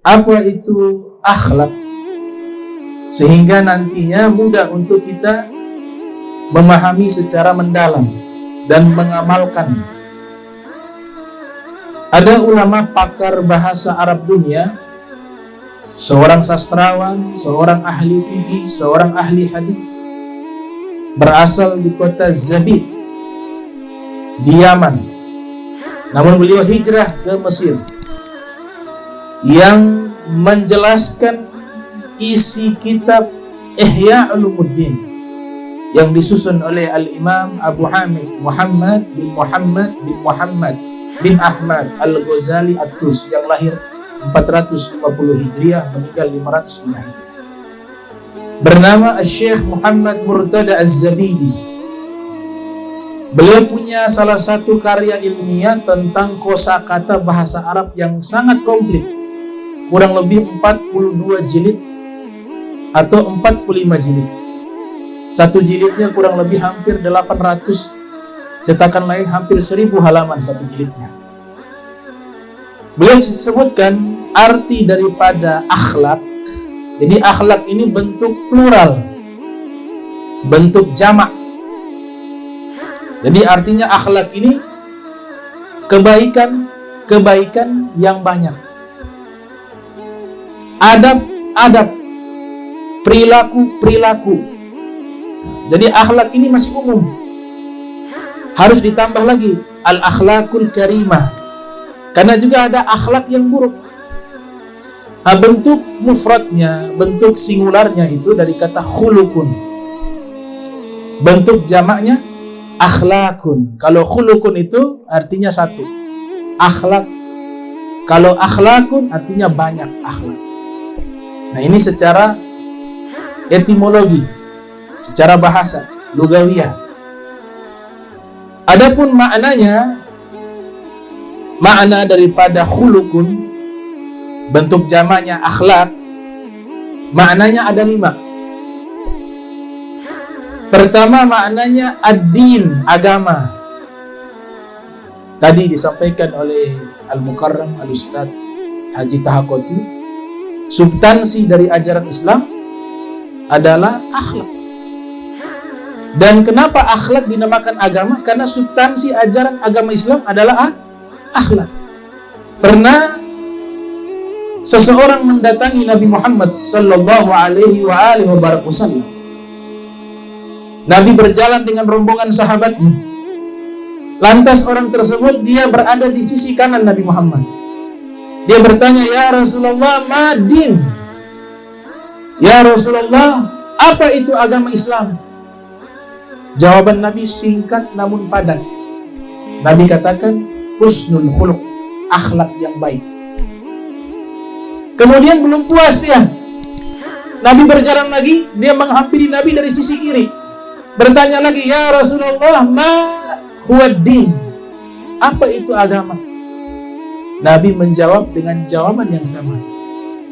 apa itu akhlak, sehingga nantinya mudah untuk kita memahami secara mendalam dan mengamalkan. Ada ulama pakar bahasa Arab dunia, seorang sastrawan, seorang ahli fikih, seorang ahli hadis, berasal di kota Zabid di Yaman, namun beliau hijrah ke Mesir, yang menjelaskan isi kitab Ihya Ulumuddin yang disusun oleh Al-Imam Abu Hamid Muhammad bin Ahmad Al-Ghazali At-Tus, yang lahir 450 Hijriah, meninggal 505 Hijriah, bernama Syekh Muhammad Murtada Az-Zabidi. Beliau punya salah satu karya ilmiah tentang kosakata bahasa Arab yang sangat komplit, kurang lebih 42 jilid atau 45 jilid. Satu jilidnya kurang lebih hampir 800, cetakan lain hampir 1000 halaman satu jilidnya. Beliau sebutkan arti daripada akhlak. Jadi akhlak ini bentuk plural, bentuk jamak. Jadi artinya akhlak ini kebaikan yang banyak. Adab, perilaku. Jadi akhlak ini masih umum. Harus ditambah lagi al-akhlakul karimah, karena juga ada akhlak yang buruk. Bentuk mufradnya, bentuk singularnya itu dari kata khulukun. Bentuk jamaknya akhlakun. Kalau khulukun itu artinya satu, akhlak. Kalau akhlakun artinya banyak akhlak. Nah, ini secara etimologi, secara bahasa lugawiyah. Adapun maknanya, makna daripada khulukun, bentuk jamaknya akhlak, maknanya ada 5. Pertama, maknanya ad-din, agama. Tadi disampaikan oleh Al-Mukarram Al-Ustaz Haji Tahakotu, substansi dari ajaran Islam adalah akhlak. Dan kenapa akhlak dinamakan agama? Karena substansi ajaran agama Islam adalah akhlak. Pernah seseorang mendatangi Nabi Muhammad sallallahu alaihi wasallam. Nabi berjalan dengan rombongan sahabatnya. Lantas orang tersebut dia berada di sisi kanan Nabi Muhammad. Dia bertanya, "Ya Rasulullah, ma din?" Ya Rasulullah, apa itu agama Islam? Jawaban Nabi singkat namun padat. Nabi katakan, husnul khuluq, akhlak yang baik. Kemudian belum puas dia. Nabi berjalan lagi, dia menghampiri Nabi dari sisi kiri. Bertanya lagi, "Ya Rasulullah, ma huwa din?" Apa itu agama? Nabi menjawab dengan jawaban yang sama.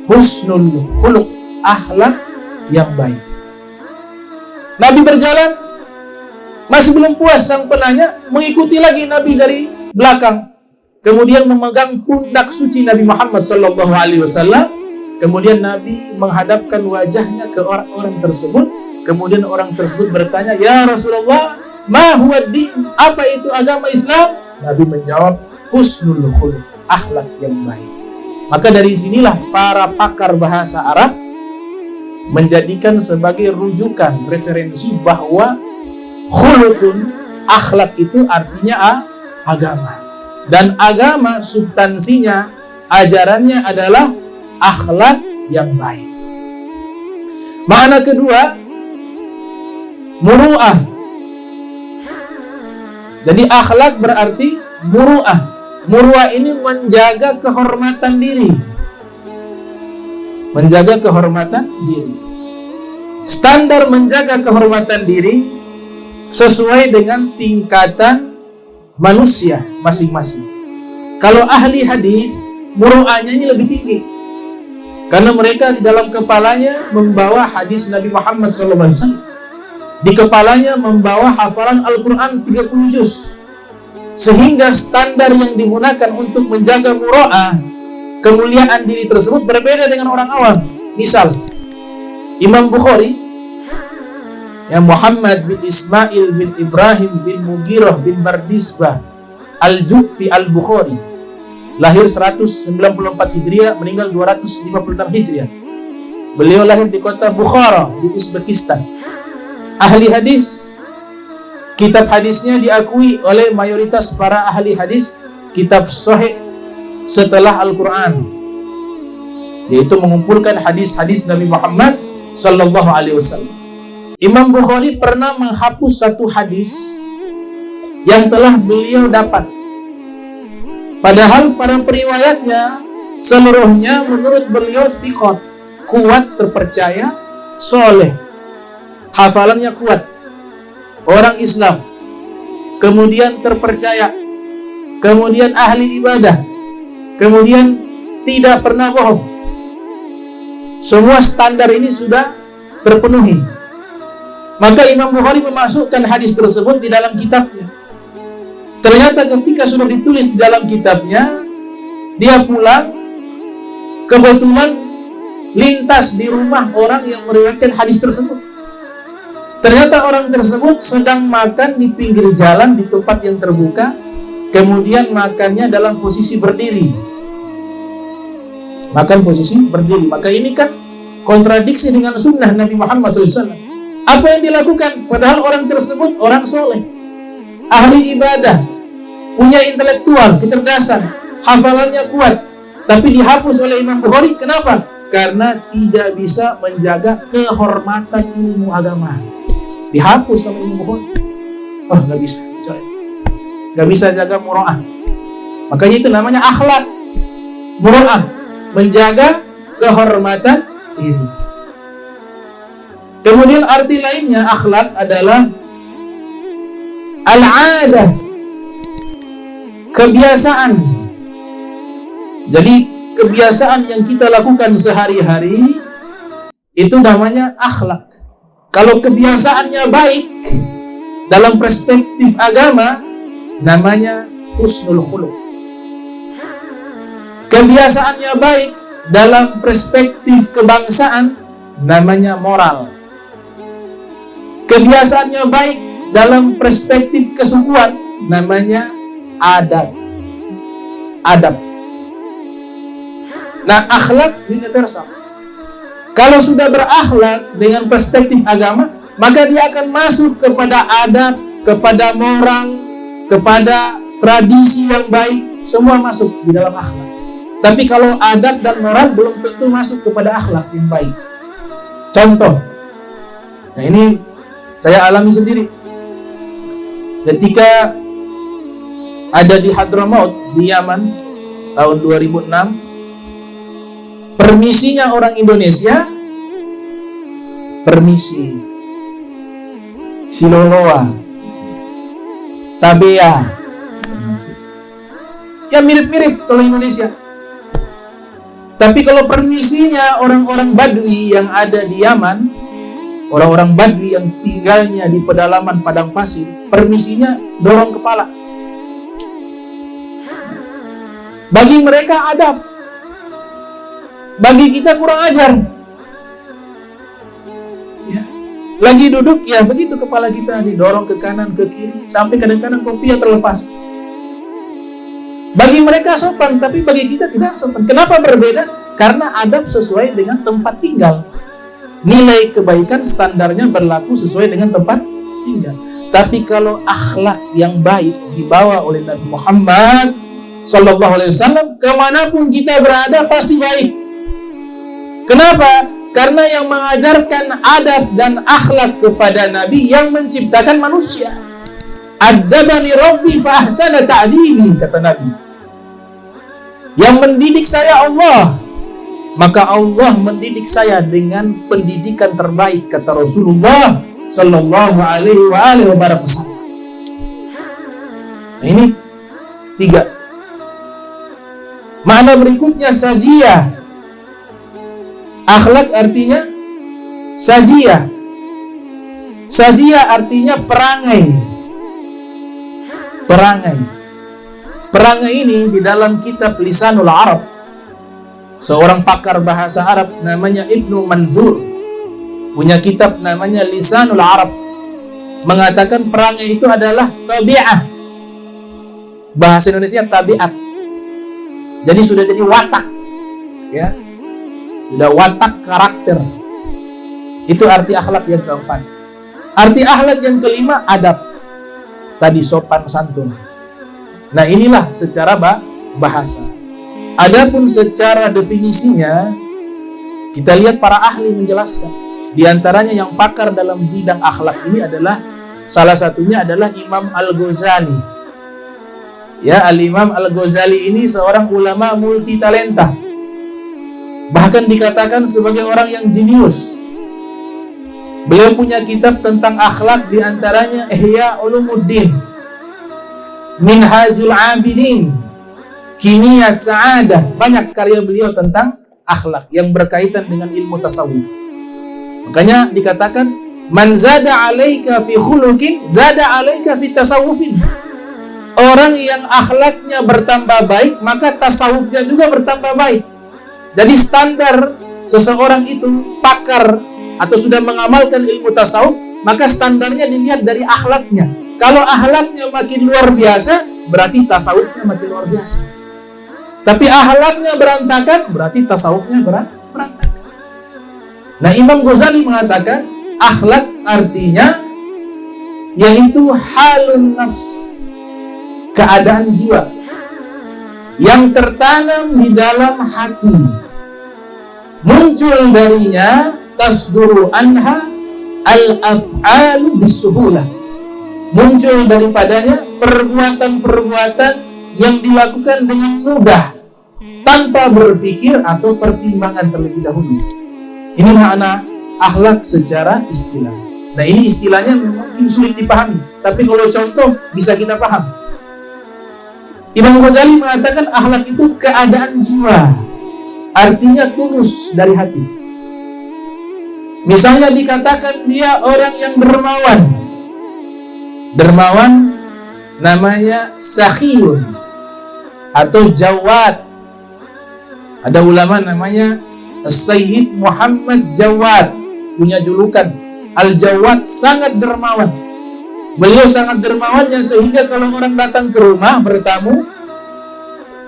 Husnul khuluq, akhlak yang baik. Nabi berjalan, masih belum puas sang penanya, mengikuti lagi Nabi dari belakang. Kemudian memegang pundak suci Nabi Muhammad SAW. Kemudian Nabi menghadapkan wajahnya ke orang-orang tersebut. Kemudian orang tersebut bertanya, "Ya Rasulullah, ma huwa din?" Apa itu agama Islam? Nabi menjawab, husnul khuluq, akhlak yang baik. Maka dari sinilah para pakar bahasa Arab menjadikan sebagai rujukan, referensi bahwa khulukun, akhlak itu artinya agama. Dan agama substansinya, ajarannya adalah akhlak yang baik. Makna kedua, muru'ah. Jadi akhlak berarti muru'ah. Muru'ah ini menjaga kehormatan diri. Menjaga kehormatan diri. Standar menjaga kehormatan diri sesuai dengan tingkatan manusia masing-masing. Kalau ahli hadis, muru'ahnya ini lebih tinggi. Karena mereka di dalam kepalanya membawa hadis Nabi Muhammad SAW. Di kepalanya membawa hafalan Al-Quran 30 juz. Sehingga standar yang digunakan untuk menjaga muru'ah kemuliaan diri tersebut berbeda dengan orang awam. Misal, Imam Bukhari, ya, Muhammad bin Ismail bin Ibrahim bin Mughirah bin Bardizbah Al-Ju'fi Al-Bukhari, lahir 194 Hijriah, meninggal 256 Hijriah. Beliau lahir di kota Bukhara di Uzbekistan. Ahli hadis, kitab hadisnya diakui oleh mayoritas para ahli hadis kitab sahih setelah Al-Quran, yaitu mengumpulkan hadis-hadis Nabi Muhammad sallallahu alaihi wasallam. Imam Bukhari pernah menghapus satu hadis yang telah beliau dapat, padahal para periwayatnya seluruhnya menurut beliau thiqat, kuat, terpercaya, soleh, hafalannya kuat, orang Islam, kemudian terpercaya, kemudian ahli ibadah, kemudian tidak pernah bohong. Semua standar ini sudah terpenuhi. Maka Imam Bukhari memasukkan hadis tersebut di dalam kitabnya. Ternyata ketika sudah ditulis di dalam kitabnya, dia pulang, kebetulan lintas di rumah orang yang meriwayatkan hadis tersebut. Ternyata orang tersebut sedang makan di pinggir jalan di tempat yang terbuka, kemudian makannya dalam posisi berdiri. Makan posisi berdiri. Maka ini kan kontradiksi dengan sunnah Nabi Muhammad SAW. Apa yang dilakukan? Padahal orang tersebut orang soleh, ahli ibadah, punya intelektual, kecerdasan, hafalannya kuat, tapi dihapus oleh Imam Bukhari. Kenapa? Karena tidak bisa menjaga kehormatan ilmu agama. Dihapus sama Imam Bukhari. Oh, nggak bisa, nggak bisa jaga muro'ah. Makanya itu namanya akhlak, muro'ah, menjaga kehormatan diri. Kemudian arti lainnya akhlak adalah al-'adah, kebiasaan. Jadi kebiasaan yang kita lakukan sehari-hari itu namanya akhlak. Kalau kebiasaannya baik dalam perspektif agama, namanya husnul khuluq. Kebiasaannya baik dalam perspektif kebangsaan, namanya moral. Kebiasaannya baik dalam perspektif kesukuan, namanya adab. Adab. Nah, akhlak universal. Kalau sudah berakhlak dengan perspektif agama, maka dia akan masuk kepada adab, kepada moral, kepada tradisi yang baik, semua masuk di dalam akhlak. Tapi kalau adab dan moral belum tentu masuk kepada akhlak yang baik. Contoh, nah ini saya alami sendiri. Ketika ada di Hadramaut di Yaman tahun 2006, permisinya orang Indonesia, permisi, siloloa, tabea, ya mirip-mirip kalau Indonesia. Tapi kalau permisinya orang-orang Badui yang ada di Yaman, orang-orang Badui yang tinggalnya di pedalaman padang pasir, permisinya dorong kepala. Bagi mereka adab, bagi kita kurang ajar. Ya. Lagi duduk, ya begitu kepala kita didorong ke kanan, ke kiri, sampai kadang-kadang kopiah terlepas. Bagi mereka sopan, tapi bagi kita tidak sopan. Kenapa berbeda? Karena adab sesuai dengan tempat tinggal. Nilai kebaikan standarnya berlaku sesuai dengan tempat tinggal. Tapi kalau akhlak yang baik dibawa oleh Nabi Muhammad sallallahu alaihi wasallam, kemanapun kita berada pasti baik. Kenapa? Karena yang mengajarkan adab dan akhlak kepada Nabi yang menciptakan manusia. Adabani Rabbi fa ahsana ta'dibi, kata Nabi. Yang mendidik saya Allah, maka Allah mendidik saya dengan pendidikan terbaik, kata Rasulullah sallallahu alaihi wasallam. Nah, ini 3. Makna berikutnya sajiyah. Akhlak artinya sajiyah. Sajiyah artinya perangai. Perangai. Perangai ini di dalam kitab Lisanul Arab Seorang pakar bahasa Arab namanya Ibnu Manzur punya kitab namanya Lisanul Arab, mengatakan perangai itu adalah tabi'ah. Bahasa Indonesia tabiat. Jadi sudah jadi watak, ya. Sudah watak karakter. Itu arti akhlak yang keempat. Arti akhlak yang kelima, adab. Tadi sopan santun. Nah, inilah secara bahasa. Adapun secara definisinya, kita lihat para ahli menjelaskan. Di antaranya yang pakar dalam bidang akhlak ini adalah, salah satunya adalah Imam Al-Ghazali. Ya, Al-Imam Al-Ghazali ini seorang ulama multi talenta. Bahkan dikatakan sebagai orang yang jenius. Beliau punya kitab tentang akhlak, di antaranya Ihya Ulumuddin, Minhajul Abidin, Kimia Sa'adah. Banyak karya beliau tentang akhlak yang berkaitan dengan ilmu tasawuf. Makanya dikatakan, man zada alaika fi khuluqin zada alaika fi tasawufin. Orang yang akhlaknya bertambah baik, maka tasawufnya juga bertambah baik. Jadi standar seseorang itu pakar atau sudah mengamalkan ilmu tasawuf, maka standarnya dilihat dari akhlaknya. Kalau akhlaknya makin luar biasa, berarti tasawufnya makin luar biasa. Tapi akhlaknya berantakan, berarti tasawufnya berantakan. Nah, Imam Ghazali mengatakan akhlak artinya yaitu halun nafs, keadaan jiwa yang tertanam di dalam hati, muncul darinya tasduru anha al-af'alu bisuhulah, muncul daripadanya perbuatan-perbuatan yang dilakukan dengan mudah tanpa berpikir atau pertimbangan terlebih dahulu. Ini makna akhlak secara istilah. Nah, ini istilahnya mungkin sulit dipahami, tapi kalau contoh bisa kita paham. Imam Ghazali mengatakan akhlak itu keadaan jiwa, artinya tulus dari hati. Misalnya dikatakan dia orang yang dermawan. Dermawan namanya sakhiyun atau jawad. Ada ulama namanya Sayyid Muhammad Jawad, punya julukan Al-Jawad, sangat dermawan. Beliau sangat dermawannya sehingga kalau orang datang ke rumah bertamu,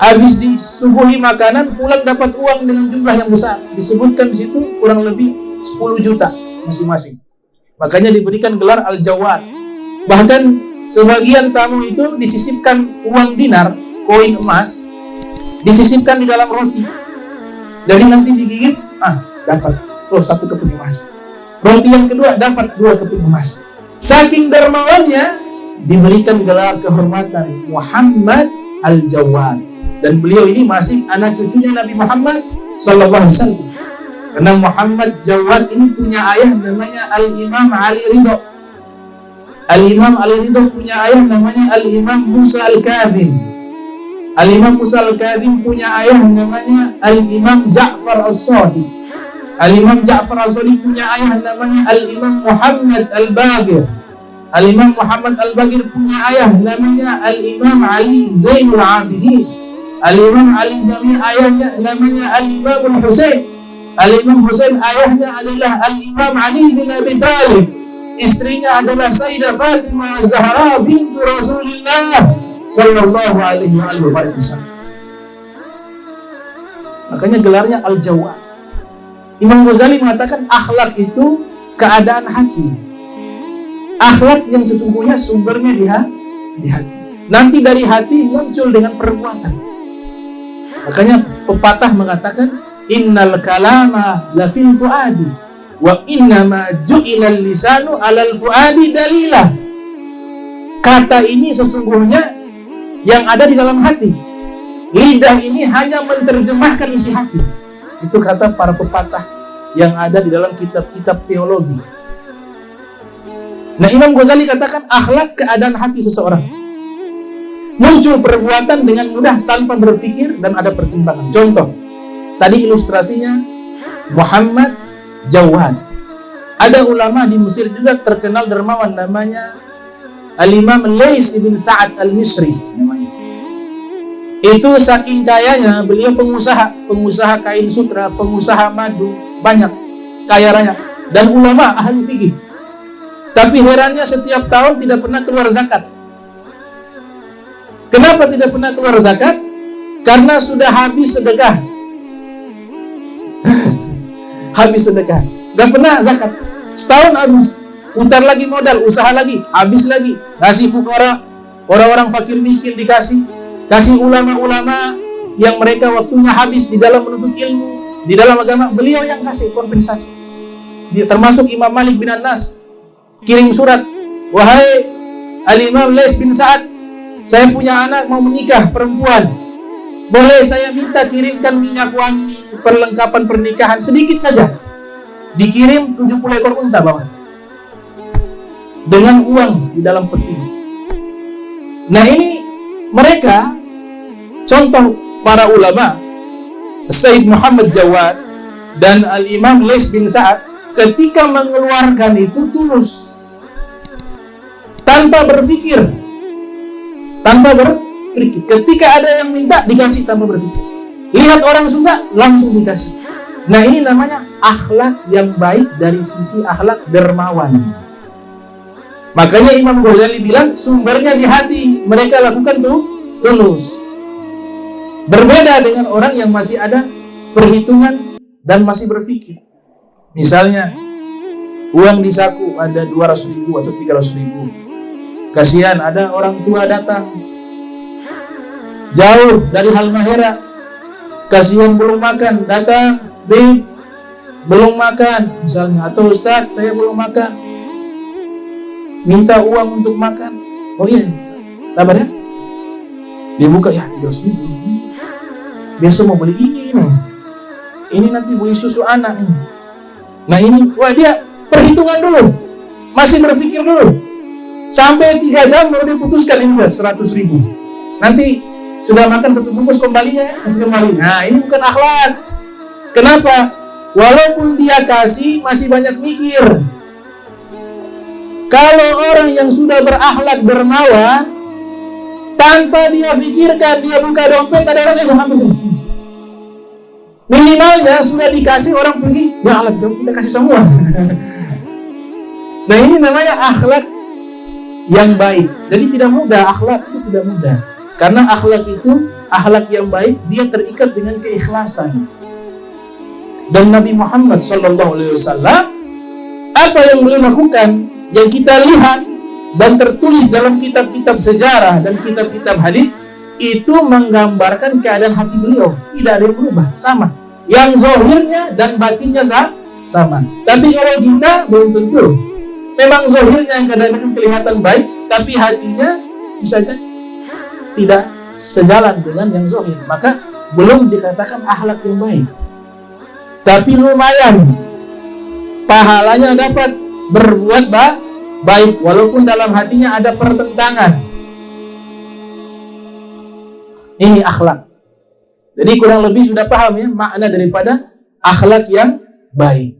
habis disuguhi makanan, pulang dapat uang dengan jumlah yang besar. Disebutkan di situ kurang lebih 10 juta masing-masing. Makanya diberikan gelar Al-Jawad. Bahkan sebagian tamu itu disisipkan uang dinar, koin emas, disisipkan di dalam roti. Jadi nanti digigit, dapat 1 keping emas. Roti yang kedua dapat 2 keping emas. Saking dermawannya diberikan gelar kehormatan Muhammad Al-Jawad. Dan beliau ini masih anak cucunya Nabi Muhammad sallallahu alaihi wasallam. Karena Muhammad Jawad ini punya ayah namanya Al-Imam Ali Ridho. Al-Imam Ali Ridho punya ayah namanya Al-Imam Musa Al-Kazim. Al-Imam Musa Al-Kazim punya ayah namanya Al-Imam Ja'far As-Shadiq. Al-Imam Ja'far As-Shadiq punya ayah namanya Al-Imam Muhammad Al-Baqir. Al-Imam Muhammad Al-Baqir punya ayah namanya Al-Imam Ali Zainul Abidin. Al-Imam Ali Zainul ayahnya namanya Al-Imam Al-Husain. Al-Imam Husain ayahnya adalah Al-Imam Ali bin Abi Thalib. Istrinya adalah Sayyidah Fatimah Zahra bintu Rasulullah sallallahu alaihi wasallam. Makanya gelarnya Al-Jawad. Imam Ghazali mengatakan akhlak itu keadaan hati. Akhlak yang sesungguhnya sumbernya di hati. Nanti dari hati muncul dengan perbuatan. Makanya pepatah mengatakan innal kalama la fil fuadi wa innama ju'ilal lisanu 'alal fuadi dalilah. Kata ini sesungguhnya yang ada di dalam hati. Lidah ini hanya menerjemahkan isi hati. Itu kata para pepatah yang ada di dalam kitab-kitab teologi. Nah, Imam Ghazali katakan akhlak keadaan hati seseorang. Muncul perbuatan dengan mudah tanpa berpikir dan ada pertimbangan. Contoh, tadi ilustrasinya Muhammad Jawad. Ada ulama di Mesir juga terkenal dermawan namanya Al-Imam Lais ibn Sa'ad Al-Misri namanya. Itu saking kayanya, beliau pengusaha kain sutra, pengusaha madu, banyak, kaya raya, dan ulama ahli fikih. Tapi herannya setiap tahun tidak pernah keluar zakat. Kenapa tidak pernah keluar zakat? Karena sudah habis sedekah. Habis sedekah, gak pernah zakat. Setahun habis, putar lagi modal, usaha lagi, habis lagi. Kasih fukara, orang-orang fakir miskin dikasih. Kasih ulama-ulama yang mereka waktunya habis di dalam menuntut ilmu, di dalam agama, beliau yang kasih kompensasi. Dia termasuk Imam Malik bin Anas kirim surat, wahai Al-Imam Lais bin Sa'ad, saya punya anak mau menikah perempuan, boleh saya minta kirimkan minyak wangi, perlengkapan pernikahan sedikit saja. Dikirim 70 ekor unta bawah, dengan uang di dalam peti. Nah ini mereka contoh para ulama, Sayyid Muhammad Jawad dan Al-Imam Lais bin Sa'ad, ketika mengeluarkan itu tulus, tanpa berpikir. Ketika ada yang minta, dikasih tanpa berpikir. Lihat orang susah, langsung dikasih. Nah ini namanya akhlak yang baik dari sisi akhlak dermawan. Makanya Imam Ghazali bilang sumbernya di hati, mereka lakukan tuh tulus. Berbeda dengan orang yang masih ada perhitungan dan masih berpikir. Misalnya uang di saku ada 200.000 atau 300.000. Kasihan ada orang tua datang jauh dari Halmahera, kasihan belum makan, datang, belum makan misalnya, atau Ustadz saya belum makan, minta uang untuk makan. Oh iya, sabar ya, dibuka ya 300.000. Besok mau beli ini nanti beli susu anak ini. Nah ini, wah dia perhitungan dulu, masih berpikir dulu, sampai 3 jam baru diputuskan ini 100.000. Nanti sudah makan 1 bungkus kembalinya, kasih kembali. Nah ini bukan akhlak. Kenapa? Walaupun dia kasih, masih banyak mikir. Kalau orang yang sudah berakhlak dermawan, tanpa dia pikirkan, dia buka dompet, ada orang yang ambil. Minimalnya sudah dikasih, orang pergi, ya Allah kita kasih semua. Nah ini namanya akhlak yang baik. Jadi tidak mudah, akhlak itu tidak mudah. Karena akhlak itu, akhlak yang baik, dia terikat dengan keikhlasan. Dan Nabi Muhammad SAW, apa yang beliau lakukan, yang kita lihat dan tertulis dalam kitab-kitab sejarah dan kitab-kitab hadis, itu menggambarkan keadaan hati beliau. Tidak ada yang berubah, sama. Yang zahirnya dan batinnya sama. Tapi kalau kita belum tentu. Memang zahirnya yang kadang-kadang kelihatan baik, tapi hatinya bisa saja tidak sejalan dengan yang zahir. Maka belum dikatakan akhlak yang baik. Tapi lumayan, pahalanya dapat berbuat baik, walaupun dalam hatinya ada pertentangan. Ini akhlak. Jadi kurang lebih sudah paham ya makna daripada akhlak yang baik.